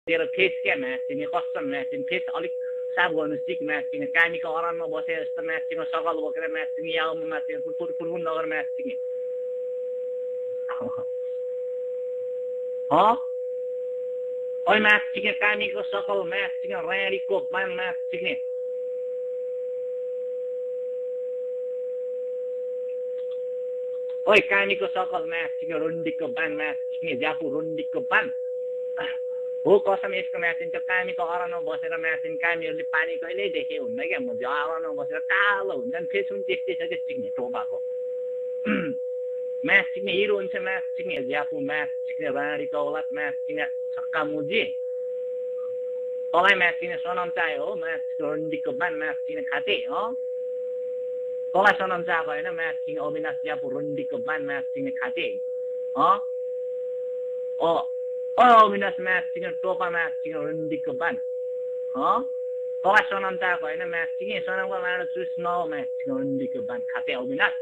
तेरो फेस क्या म्याचिङ कस्तो म्याचिङ फेस अलिक साफ गर्नु सिक म्याचिङ कामीको अरानमा बसे जस्तो म्याचिङ सकल बोकेर म्याचिङ याउमा म्याचिङ फुरफुर नगर म्याचिङ ओइ म्याचिङ कामीको सकल म्याचिङ र्याडीको बान म्याचिङ ओइ कामीको सकल म्याचिङ रुन्डीको बान म्याचिङ ज्यापु रुन्डीको बान हो कसम यसको म्याचिङ त्यो कामीको अरानमा बसेर म्याचिङ कामीहरूले पानी कहिल्यै देखे हुन्न क्या म अरानमा बसेर कालो हुन्छ नि फेस पनि त्यस्तै छ क्या चिक्ने टोपाको म्याचिङ हिरो हुन्छ म्याचिङ ज्यापु म्याचिङ राँडीको औलाद म्याचिङ छक्का मुजी तँलाई म्याचिङ सनम चाहियो हो म्याचिङ रुन्डीको बान म्याचिङ खाते तँलाई सनम चाहिएको होइन म्याचिङ अविनाश ज्यापु रुन्डीको बान म्याचिङ खाते अविनाश म्याचिङ टोपा म्याचिङ रुन्डीको बान तँलाई सनम चाहिएको होइन म्याचिङ सनमको लाडो चुस न म्याचिङ रुन्डीको बान खाते अविनाश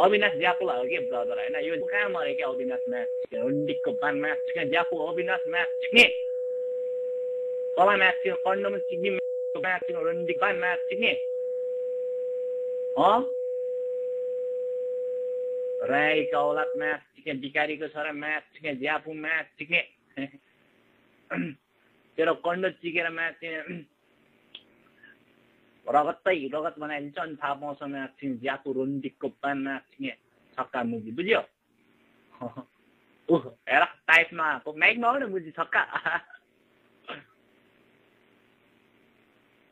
अविनाश ज्यापुला हो कि ब्रदर होइन यो कहाँ मऱ्यो क्या अविनाश म्याचिङ रुन्डीको बान म्याचिङ ज्यापु अविनाश म्याचिङ तँलाई म्याचिङ कन्डोमा चिक्ने म्याचिङ रुन्डीको बान म्याचिङ राईको औलाद म्याचिङ बिकारीको छोरा म्याचिङ ज्यापु म्याचिङ तेरो कन्डो चिकेर म्याचिङ रगत बनाइदिन्छ अनि थाहा पाउँछ म्याचिङ ज्यापु रुन्डीको बान म्याचिङ छक्का मुजी बुझ्यो हेर टाइपमा माइक नआउ न मुजी छक्का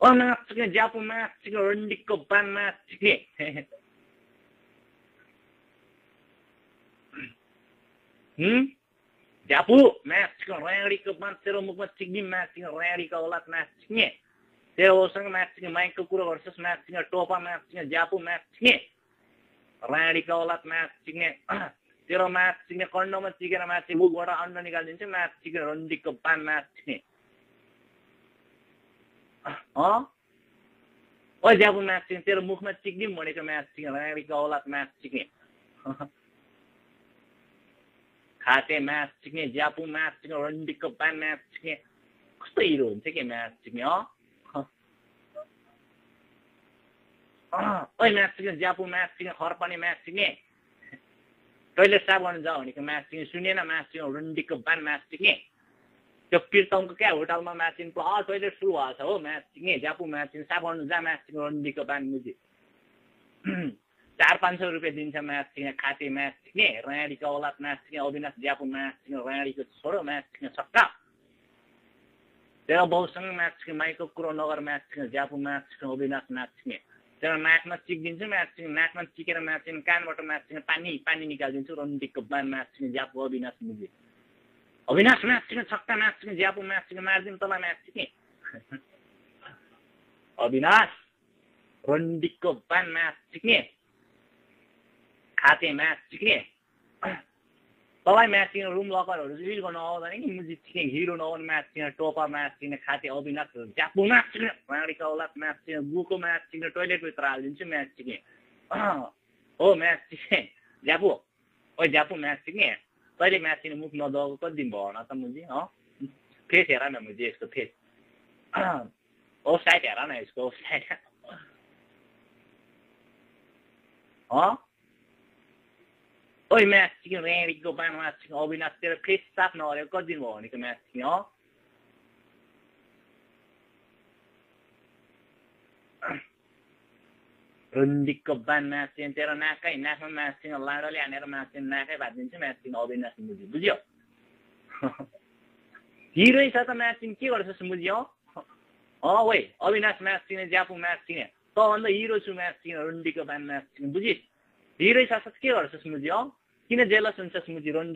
म्याचिङ ज्यापु म्याचिङ रुन्डीको बान म्याचिङ ज्यापु म्याचिङ र्याडीको बान तेरो मुखमा चिक्ने म्याचिङ र्याडीको औलाद म्याचिङ तेरो उसँग म्याचिङ माइकको कुरो गर्छस् म्याचिङ टोपा म्याचिङ ज्यापु म्याचिङ राँडीको औलाद म्याचिङ तेरो म्याचिङ कन्डोमा चिकेर म्याचिङ मुखबाट अन्डा निकालिदिन्छ म्याचिङ रुन्डीको बान म्याचिङ ओ ज्यापु म्याचिङ तेरो मुखमा चिक्ने भनेको म्याचिङ राँडीको औलाद म्याचिङ खाते म्याचिङ ज्यापु म्याचिङ रुन्डीको बान म्याचिङ कस्तो हिरो हुन्छ कि म्याचिङ ओइ म्याचिङ ज्यापु म्याचिङ खर्पने म्याचिङ टोइलेट साफ गर्नु जाऊ भनेको म्याचिङ सुनेन म्याचिङ रुन्डीको बान म्याचिङ त्यो पिर्ताउको क्या होटलमा म्याचिङ टोइलेट सुरु भएको छ हो म्याचिङ ज्यापु म्याचिङ साफ गर्नु जा म्याचिङ रुन्डीको बान मुजी 400-500 रुपियाँ दिन्छ म्याचिङ खाते म्याचिङ राँडीको औलाद म्याचिङ अविनाश ज्यापु म्याचिङ राँडीको छोरो म्याचिङ छक्का तेरो बाउसँग म्याचिङ माइकको कुरो नगर म्याचिङ ज्यापु म्याचिङ अविनाश म्याचिङ तेरो नाकमा चिक्दिन्छु म्याचिङ नाकमा चिकेर म्याचिङ कानबाट म्याचिङ पानी निकालिदिन्छु रुन्डीको बान म्याचिङ ज्यापु अविनाश मुजी अविनाश म्याचिङ छक्का म्याचिङ ज्यापु म्याचिङ मारिदिनु तँलाई म्याचिङ अविनाश रुन्डीको बान म्याचिङ खाते म्याचिङ तँलाई म्याचिङ रुम लकरहरू युज गर्नु आउँदैन कि मुजी चिक्ने हिरो नआउने म्याचिङ टोपा म्याचिङ खाते अविनाश ज्यापु म्याचिङ राँडीको औलाद म्याचिङ गुको म्याचिङ टोइलेटभित्र हालिदिन्छु म्याचिङ हो म्याचिङ ज्यापु ओ ज्यापु म्याचिङ तैँले म्याचिङ मुख नदबाएको कति दिन भयो न त मुजी फेस हेर न मुजी यसको फेस ओ साइड हेर न यसको साइड ओइ म्याचिङ र्याडीको बान म्याचिङ अविनाश तेरो फेस साफ नगरेको कति दिन भयो भनेको म्याचिङ रुन्डीको बान म्याचिङ तेरो नाकमा म्याचिङ लाडोले हानेर म्याचिङ नाकै भादिन्छ म्याचिङ अविनाश मुजी बुझ्यो हिरै छ त म्याचिङ के गर्छस् मुजी ओइ अविनाश म्याचिङ ज्यापु म्याचिङ तँभन्दा हिरो छु म्याचिङ रुन्डीको बान म्याचिङ बुझिस् हिरै छ के गर्छस् मुजी किन जेलस हुन्छस् मुजी